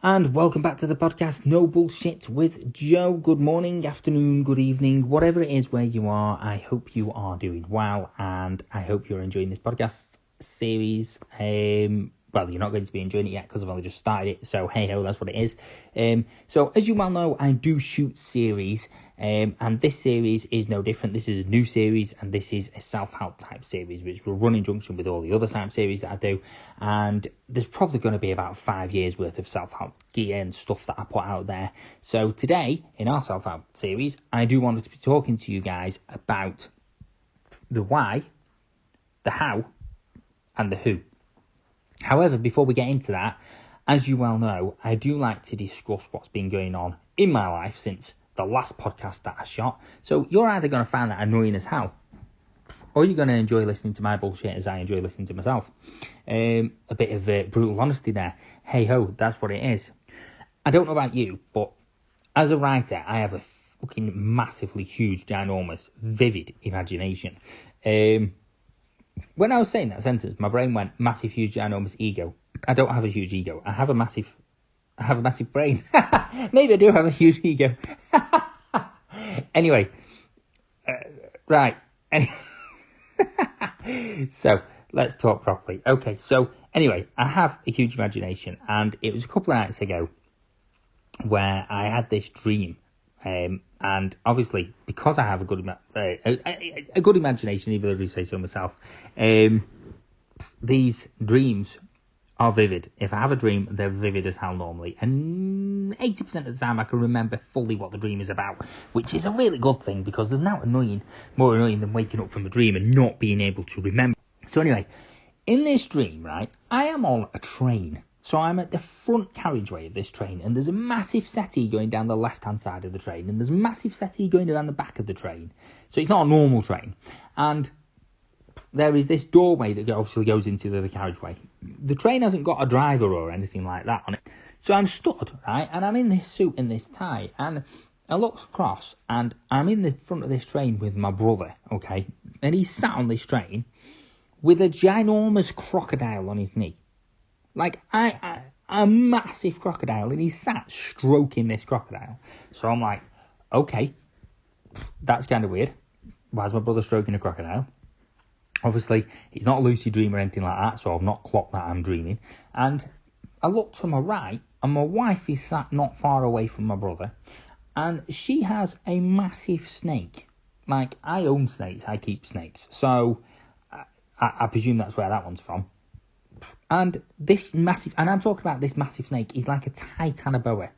And welcome back to the podcast, No Bullshit with Joe. Good morning, afternoon, good evening, whatever it is where you are. I hope you are doing well, and I hope you're enjoying this podcast series. Well, you're not going to be enjoying it yet because I've only just started it, so hey ho, that's what it is. So as you well know, I do shoot series, and this series is no different. This is a new series, and this is a self-help type series, which will run in junction with all the other type series that I do. And there's probably going to be about 5 years worth of self-help gear and stuff that I put out there. So today, in our self-help series, I do want to be talking to you guys about the why, the how, and the who. However, before we get into that, as you well know, I do like to discuss what's been going on in my life since the last podcast that I shot. So you're either going to find that annoying as hell, or you're going to enjoy listening to my bullshit as I enjoy listening to myself. A bit of brutal honesty there. Hey ho, that's what it is. I don't know about you, but as a writer, I have a fucking massively huge, ginormous, vivid imagination. When I was saying that sentence, my brain went massive, huge, ginormous ego. I don't have a huge ego. I have a massive brain. Maybe I do have a huge ego. Anyway, right. So let's talk properly. Okay, so anyway, I have a huge imagination, and it was a couple of nights ago where I had this dream. And obviously, because I have a good imagination, even though I do say so myself, these dreams are vivid. If I have a dream, they're vivid as hell normally. And 80% of the time, I can remember fully what the dream is about, which is a really good thing, because there's now more annoying than waking up from a dream and not being able to remember. So anyway, in this dream, right, I am on a train. So I'm at the front carriageway of this train, and there's a massive settee going down the left-hand side of the train, and there's a massive settee going down the back of the train. So it's not a normal train. And there is this doorway that obviously goes into the carriageway. The train hasn't got a driver or anything like that on it. So I'm stood, right, and I'm in this suit and this tie, and I look across, and I'm in the front of this train with my brother, okay? And he's sat on this train with a ginormous crocodile on his knee. Like, a massive crocodile, and he's sat stroking this crocodile. So I'm like, okay, that's kind of weird. Why is my brother stroking a crocodile? Obviously, he's not a lucid dream or anything like that, so I've not clocked that I'm dreaming. And I look to my right, and my wife is sat not far away from my brother, and she has a massive snake. Like, I own snakes, I keep snakes, so I presume that's where that one's from. And this massive, and I'm talking about this massive snake, is like a titanoboa,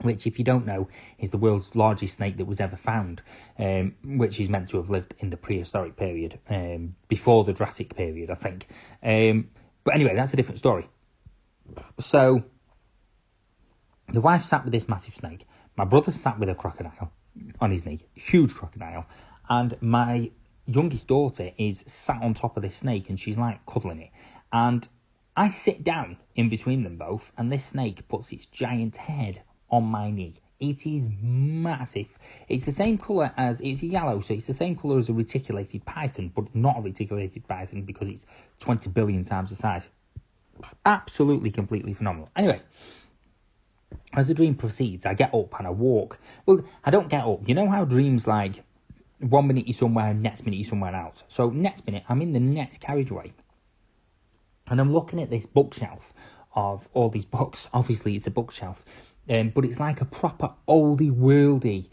which, if you don't know, is the world's largest snake that was ever found, which is meant to have lived in the prehistoric period, before the Jurassic period, I think. But anyway, that's a different story. So, the wife sat with this massive snake, my brother sat with a crocodile on his knee, huge crocodile, and my youngest daughter is sat on top of this snake, and she's like cuddling it. And I sit down in between them both, and this snake puts its giant head on my knee. It is massive. It's the same colour as, it's yellow, so it's the same colour as a reticulated python, but not a reticulated python because it's 20 billion times the size. Absolutely, completely phenomenal. Anyway, as the dream proceeds, I get up and I walk. Well, I don't get up. You know how dreams, like, 1 minute you're somewhere and next minute you're somewhere else. So next minute, I'm in the next carriageway. And I'm looking at this bookshelf of all these books. Obviously, it's a bookshelf. But it's like a proper oldie worldy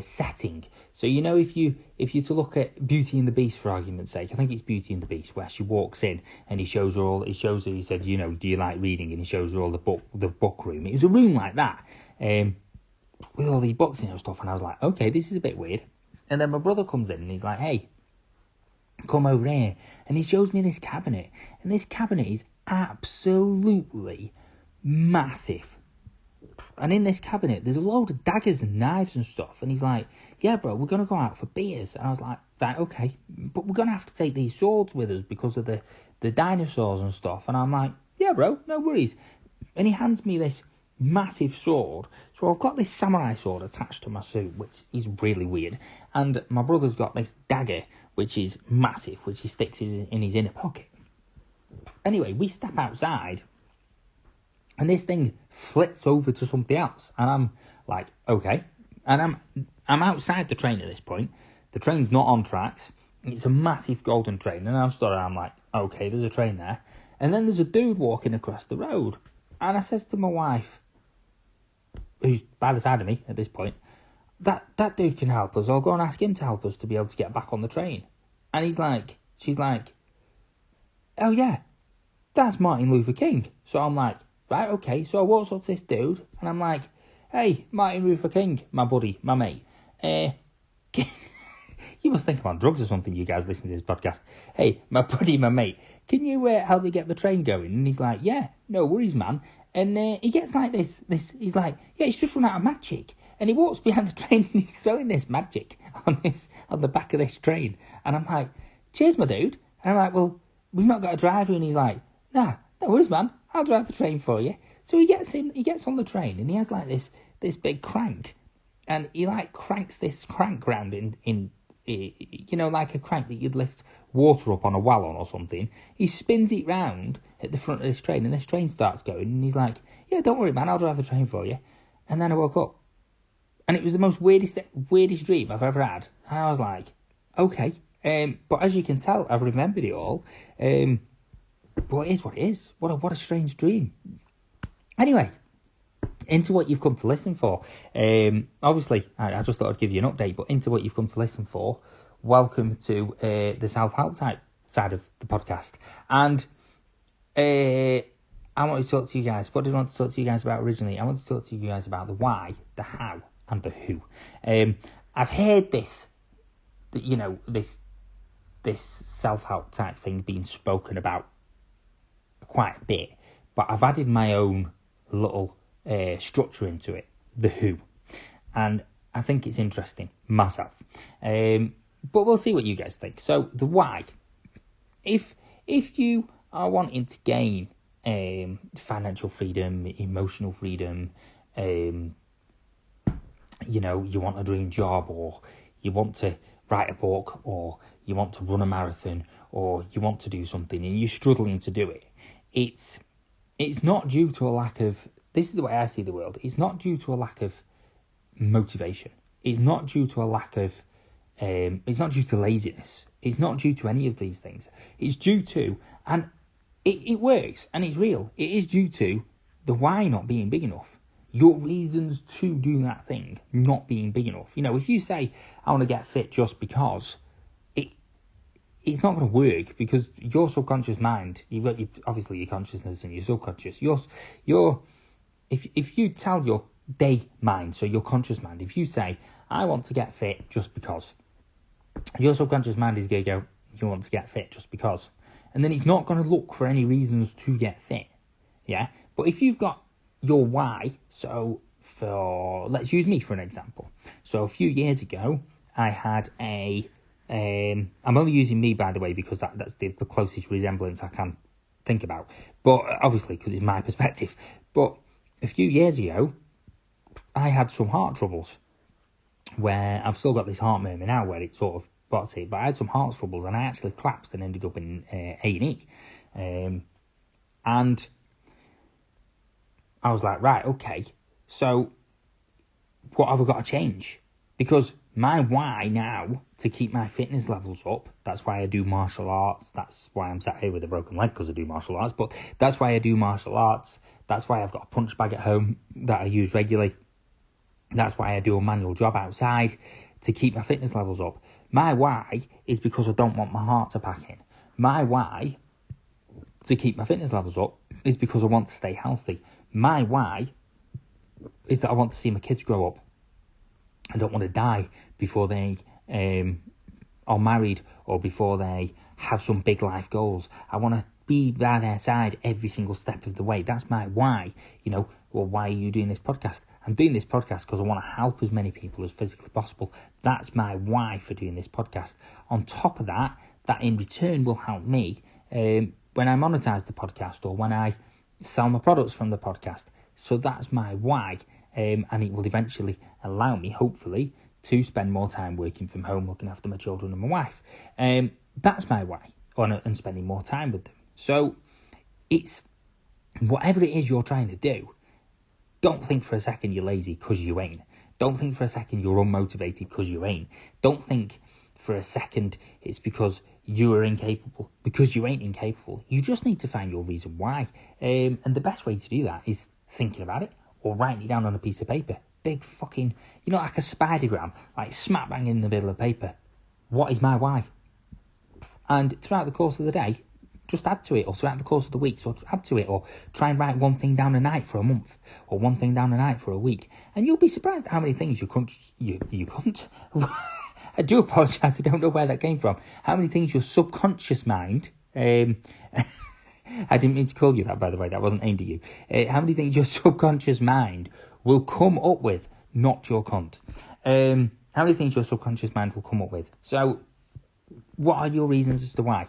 setting. So, you know, if you to look at Beauty and the Beast, for argument's sake, I think it's Beauty and the Beast, where she walks in and he shows her, he said, you know, do you like reading? And he shows her all the book room. It was a room like that, with all these books and stuff. And I was like, okay, this is a bit weird. And then my brother comes in and he's like, hey, come over here. And he shows me this cabinet. And this cabinet is absolutely massive. And in this cabinet, there's a load of daggers and knives and stuff. And he's like, yeah, bro, we're going to go out for beers. And I was like, right, okay. But we're going to have to take these swords with us because of the dinosaurs and stuff. And I'm like, yeah, bro, no worries. And he hands me this massive sword. So I've got this samurai sword attached to my suit, which is really weird. And my brother's got this dagger, which is massive, which he sticks in his inner pocket. Anyway, we step outside. And this thing flits over to something else. And I'm like, okay. And I'm outside the train at this point. The train's not on tracks. It's a massive golden train. And I'm like, okay, there's a train there. And then there's a dude walking across the road. And I says to my wife, who's by the side of me at this point, that dude can help us. I'll go and ask him to help us to be able to get back on the train. And she's like, oh yeah, that's Martin Luther King. So I'm like, right, okay. So I walks up to this dude, and I'm like, hey, Martin Luther King, my buddy, my mate. You must think I'm on drugs or something, you guys listening to this podcast. Hey, my buddy, my mate, can you help me get the train going? And he's like, yeah, no worries, man. And he gets like this, he's like, yeah, he's just run out of magic. And he walks behind the train and he's throwing this magic on the back of this train. And I'm like, cheers, my dude. And I'm like, well, we've not got a driver. And he's like, nah, no worries, man. I'll drive the train for you. So he gets on the train and he has like this big crank. And he like cranks this crank round in like a crank that you'd lift water up on a well on or something. He spins it round at the front of this train and this train starts going. And he's like, yeah, don't worry, man. I'll drive the train for you. And then I woke up. And it was the most weirdest dream I've ever had. And I was like, okay. But as you can tell, I've remembered it all. But it is what it is. What a strange dream. Anyway, into what you've come to listen for. Obviously, I just thought I'd give you an update, but into what you've come to listen for, welcome to the self-help type side of the podcast. And I want to talk to you guys. What did I want to talk to you guys about originally? I want to talk to you guys about the why, the how, and the who. I've heard this self-help type thing being spoken about quite a bit, but I've added my own little structure into it, the who, and I think it's interesting myself. But we'll see what you guys think. So the why, if you are wanting to gain financial freedom, emotional freedom, you want a dream job, or you want to write a book, or you want to run a marathon, or you want to do something and you're struggling to do it, it's not due to a lack of, this is the way I see the world, it's not due to a lack of motivation. It's not due to a lack of, it's not due to laziness. It's not due to any of these things. It's due to, and it works and it's real, it is due to the why not being big enough. Your reasons to do that thing not being big enough. If you say, I want to get fit just because, it's not going to work, because your subconscious mind, you've got obviously your consciousness and your subconscious. If you tell your day mind, so your conscious mind, if you say, I want to get fit just because, your subconscious mind is going to go, you want to get fit just because. And then it's not going to look for any reasons to get fit. Yeah? But if you've got your why, so let's use me for an example. So a few years ago, I had I'm only using me, by the way, because that's the closest resemblance I can think about. But obviously, because it's my perspective. But a few years ago, I had some heart troubles, where I've still got this heart murmur now, where it sort of bots it. But I had some heart troubles, and I actually collapsed and ended up in A&E. And I was like, right, okay, so what have I got to change? Because my why now, to keep my fitness levels up, that's why I do martial arts, that's why I'm sat here with a broken leg, because I do martial arts, but that's why I do martial arts, that's why I've got a punch bag at home that I use regularly, that's why I do a manual job outside, to keep my fitness levels up. My why is because I don't want my heart to pack in. My why, to keep my fitness levels up, is because I want to stay healthy. My why is that I want to see my kids grow up. I don't want to die before they are married, or before they have some big life goals. I want to be by their side every single step of the way. That's my why. Well, why are you doing this podcast? I'm doing this podcast because I want to help as many people as physically possible. That's my why for doing this podcast. On top of that in return will help me when I monetize the podcast, or when I sell my products from the podcast. So that's my why. And it will eventually allow me, hopefully, to spend more time working from home, looking after my children and my wife. That's my why, and spending more time with them. So it's whatever it is you're trying to do, don't think for a second you're lazy, because you ain't. Don't think for a second you're unmotivated, because you ain't. Don't think for a second it's because you are incapable, because you ain't incapable. You just need to find your reason why. And the best way to do that is thinking about it or writing it down on a piece of paper. Big fucking, like a spidergram, like smack bang in the middle of paper. What is my why? And throughout the course of the day, just add to it, or throughout the course of the week, so add to it, or try and write one thing down a night for a month, or one thing down a night for a week, and you'll be surprised at how many things you couldn't. I do apologise, I don't know where that came from. How many things your subconscious mind, I didn't mean to call you that, by the way, that wasn't aimed at you. How many things your subconscious mind will come up with, not your cunt. How many things your subconscious mind will come up with. So, what are your reasons as to why?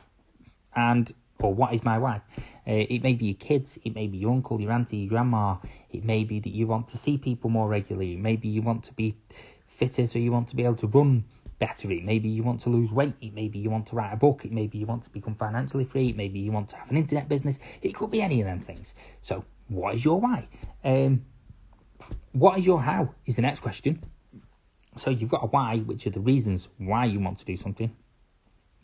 Or what is my why? It may be your kids, it may be your uncle, your auntie, your grandma. It may be that you want to see people more regularly. Maybe you want to be fitter, so you want to be able to run better. It maybe you want to lose weight. It maybe you want to write a book. It maybe you want to become financially free. It maybe you want to have an internet business. It could be any of them things. So, what is your why? What is your how is the next question. So you've got a why, which are the reasons why you want to do something.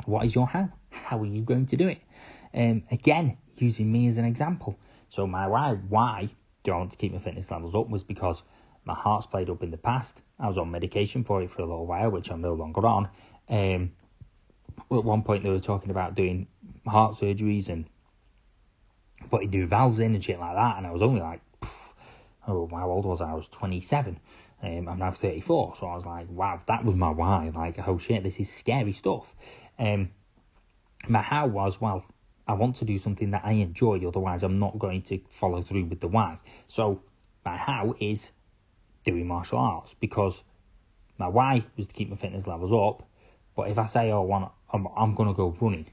What is your how? How are you going to do it? Again, using me as an example. So my why do I want to keep my fitness levels up, was because my heart's played up in the past. I was on medication for it for a little while, which I'm no longer on. At one point they were talking about doing heart surgeries and putting new valves in and shit like that, and I was only like, how old was I? I was 27. I'm now 34, so I was like, wow, that was my why. Like, oh shit, this is scary stuff. My how was, well, I want to do something that I enjoy, otherwise I'm not going to follow through with the why. So my how is doing martial arts, because my why was to keep my fitness levels up. But if I say, I'm going to go running,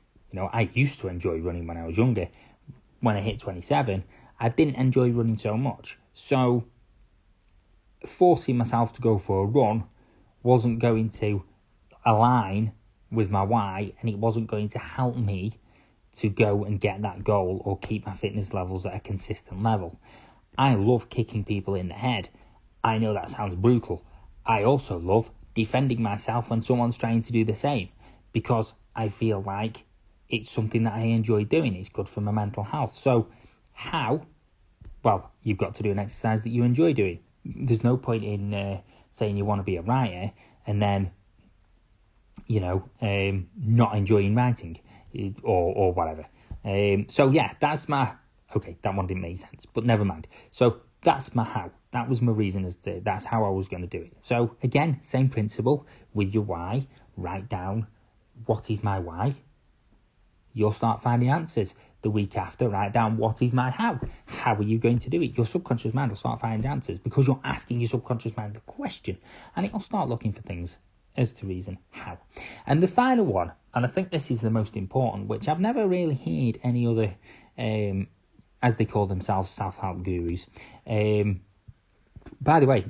I used to enjoy running when I was younger. When I hit 27, I didn't enjoy running so much. So forcing myself to go for a run wasn't going to align with my why, and it wasn't going to help me to go and get that goal or keep my fitness levels at a consistent level. I love kicking people in the head. I know that sounds brutal. I also love defending myself when someone's trying to do the same, because I feel like it's something that I enjoy doing. It's good for my mental health. So how? Well, you've got to do an exercise that you enjoy doing. There's no point in saying you want to be a writer and then not enjoying writing or whatever. So yeah, that's my, okay, that one didn't make sense, but never mind. So that's my how. That was my reason as to, that's how I was going to do it. So again, same principle with your why. Write down, what is my why? You'll start finding answers. The week after, write down, what is my how? How are you going to do it? Your subconscious mind will start finding answers, because you're asking your subconscious mind the question, and it will start looking for things as to reason how. And the final one, and I think this is the most important, which I've never really heard any other, as they call themselves, self-help gurus. By the way,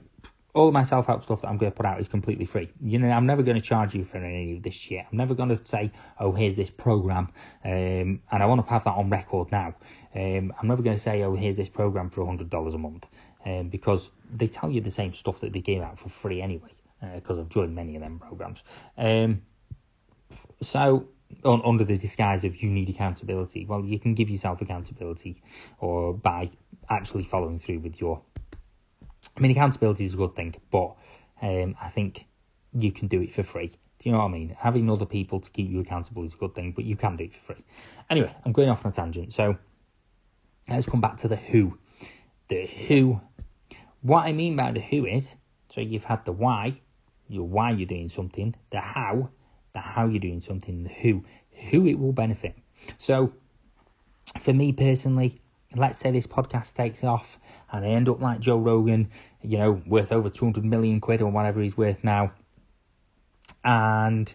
all of my self-help stuff that I'm going to put out is completely free. I'm never going to charge you for any of this shit. I'm never going to say, oh, here's this program, and I want to have that on record now. I'm never going to say, oh, here's this program for $100 a month, because they tell you the same stuff that they gave out for free anyway, because I've joined many of them programs. So, under the disguise of you need accountability, well, you can give yourself accountability or by actually following through with your... accountability is a good thing, but I think you can do it for free. Do you know what I mean? Having other people to keep you accountable is a good thing, but you can do it for free. Anyway, I'm going off on a tangent, so let's come back to the who. The who. What I mean by the who is, so you've had the why you're doing something, the how you're doing something, the who it will benefit. So, for me personally, let's say this podcast takes off and I end up like Joe Rogan, worth over 200 million quid or whatever he's worth now. And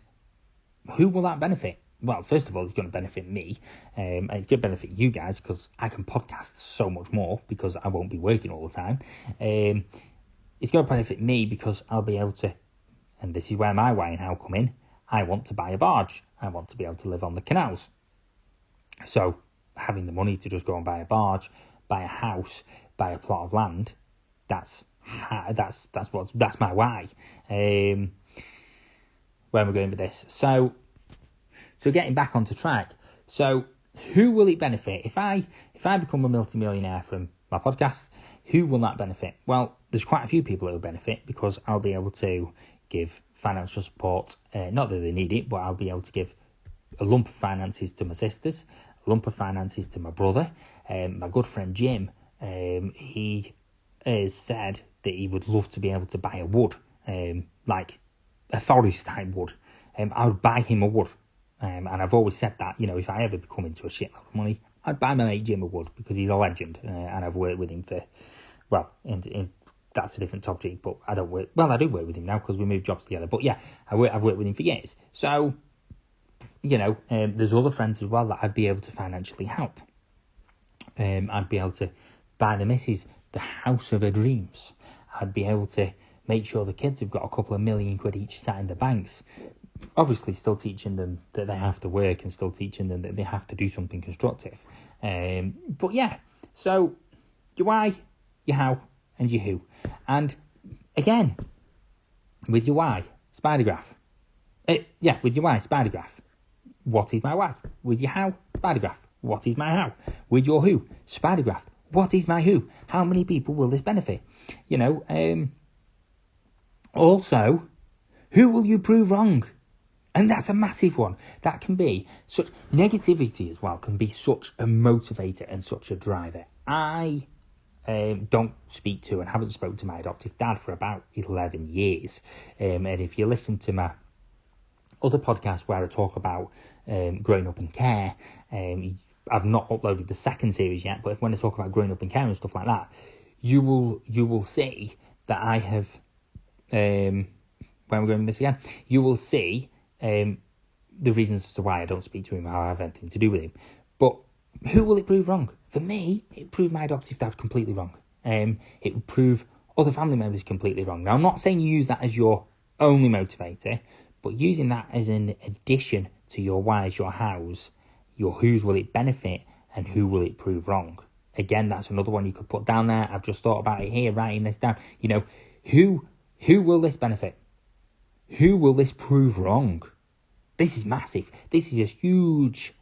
who will that benefit? Well, first of all, it's going to benefit me. And it's going to benefit you guys, because I can podcast so much more because I won't be working all the time. It's going to benefit me because I'll be able to, and this is where my why and how come in, I want to buy a barge. I want to be able to live on the canals. So having the money to just go and buy a barge, buy a house, buy a plot of land. That's my why. Where am I going with this? So getting back onto track. So who will it benefit if I become a multi-millionaire from my podcast? Who will that benefit? Well, there's quite a few people that will benefit, because I'll be able to give financial support. Not that they need it, but I'll be able to give a lump of finances to my sisters, a lump of finances to my brother. My good friend Jim, he has said that he would love to be able to buy a wood, like a forest type wood. I would buy him a wood. And I've always said that, if I ever become into a shitload of money, I'd buy my mate Jim a wood, because he's a legend, and I've worked with him for, well, that's a different topic, but I do work with him now, because we moved jobs together. But yeah, I've worked with him for years. So, there's other friends as well that I'd be able to financially help. I'd be able to buy the missus the house of her dreams. I'd be able to make sure the kids have got a couple of million quid each sat in the banks. Obviously still teaching them that they have to work, and still teaching them that they have to do something constructive. But yeah, so your why, your how, and your who. And again, with your why, spider graph. With your why, spider graph. What is my why? With your how, spider graph. What is my how? With your who, spider graph. What is my who? How many people will this benefit? Also, who will you prove wrong? And that's a massive one. That can be such negativity as well, can be such a motivator and such a driver. I don't speak to and haven't spoken to my adoptive dad for about 11 years. And if you listen to my other podcast where I talk about growing up in care, I've not uploaded the second series yet, but when I talk about growing up in care and stuff like that, you will see that I have, where am I going with this again? You will see the reasons as to why I don't speak to him, how I have anything to do with him. But who will it prove wrong? For me, it proved my adoptive dad completely wrong. It would prove other family members completely wrong. Now, I'm not saying you use that as your only motivator, but using that as an addition to your whys, your hows, your whos will it benefit, and who will it prove wrong. Again, that's another one you could put down there. I've just thought about it here, writing this down. Who will this benefit? Who will this prove wrong? This is massive. This is a huge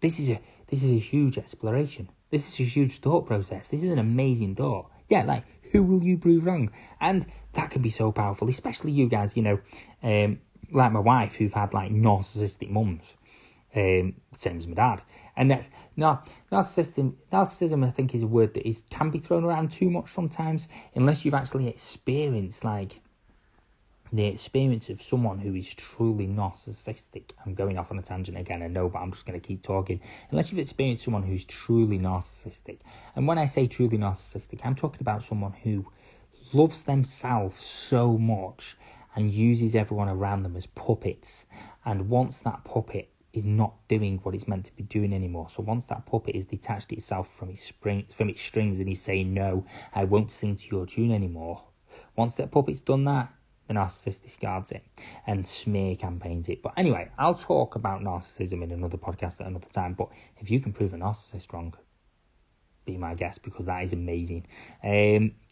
exploration. This is a huge thought process. This is an amazing thought. Yeah, who will you prove wrong? And that can be so powerful, especially you guys, like my wife, who've had narcissistic mums, same as my dad. And that's narcissism. I think is a word that can be thrown around too much sometimes, unless you've actually experienced the experience of someone who is truly narcissistic. I'm going off on a tangent again, I know, but I'm just going to keep talking. Unless you've experienced someone who's truly narcissistic, and when I say truly narcissistic, I'm talking about someone who loves themselves so much and uses everyone around them as puppets, and once that puppet is not doing what it's meant to be doing anymore, so once that puppet is detached itself from its strings and is saying, no, I won't sing to your tune anymore, once that puppet's done that, the narcissist discards it and smear campaigns it. But anyway, I'll talk about narcissism in another podcast at another time. But if you can prove a narcissist wrong, be my guest, because that is amazing.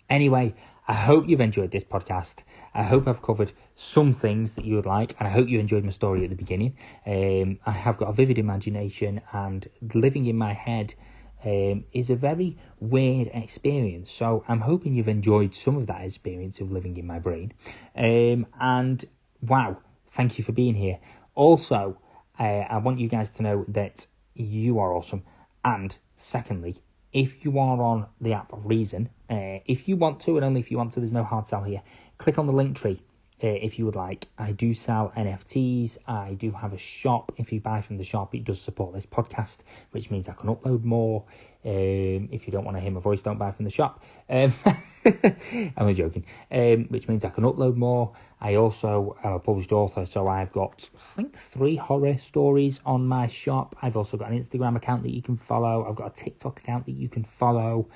Anyway, I hope you've enjoyed this podcast. I hope I've covered some things that you would like, and I hope you enjoyed my story at the beginning. I have got a vivid imagination, and living in my head is a very weird experience. So I'm hoping you've enjoyed some of that experience of living in my brain. And wow, thank you for being here. Also, I want you guys to know that you are awesome. And secondly, if you are on the app Reason, if you want to, and only if you want to, there's no hard sell here, click on the link tree. If you would like. I do sell NFTs. I do have a shop. If you buy from the shop, it does support this podcast, which means I can upload more. If you don't want to hear my voice, don't buy from the shop. I'm only joking. Which means I can upload more. I also am a published author, so I've got, I think, 3 horror stories on my shop. I've also got an Instagram account that you can follow. I've got a TikTok account that you can follow.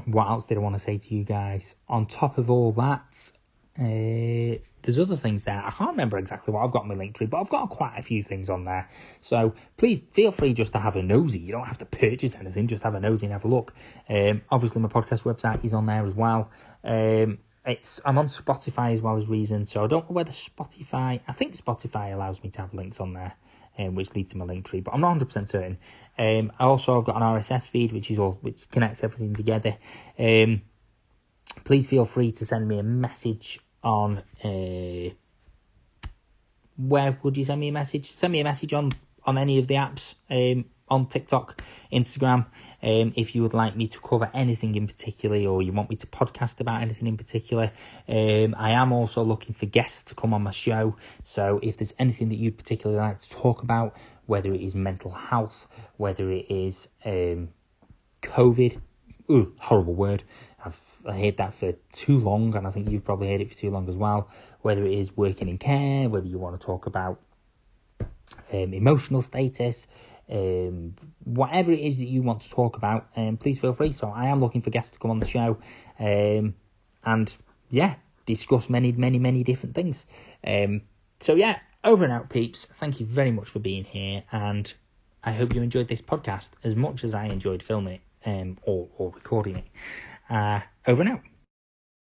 What else did I want to say to you guys? On top of all that, There's other things there. I can't remember exactly what I've got on my link tree, but I've got quite a few things on there. So please feel free just to have a nosy. You don't have to purchase anything, just have a nosy and have a look. Obviously, my podcast website is on there as well. I'm on Spotify as well as Reason, so I don't know whether Spotify... I think Spotify allows me to have links on there, which leads to my link tree, but I'm not 100% certain. I also have got an RSS feed, which connects everything together. Please feel free to send me a message on... where would you send me a message? Send me a message on any of the apps, on TikTok, Instagram, if you would like me to cover anything in particular, or you want me to podcast about anything in particular. I am also looking for guests to come on my show, so if there's anything that you'd particularly like to talk about, whether it is mental health, whether it is COVID, horrible word, I heard that for too long, and I think you've probably heard it for too long as well, whether it is working in care, whether you want to talk about emotional status, whatever it is that you want to talk about, please feel free. So I am looking for guests to come on the show, and yeah, discuss many different things. So yeah, over and out, peeps. Thank you very much for being here, and I hope you enjoyed this podcast as much as I enjoyed filming it, or recording it. Over and out.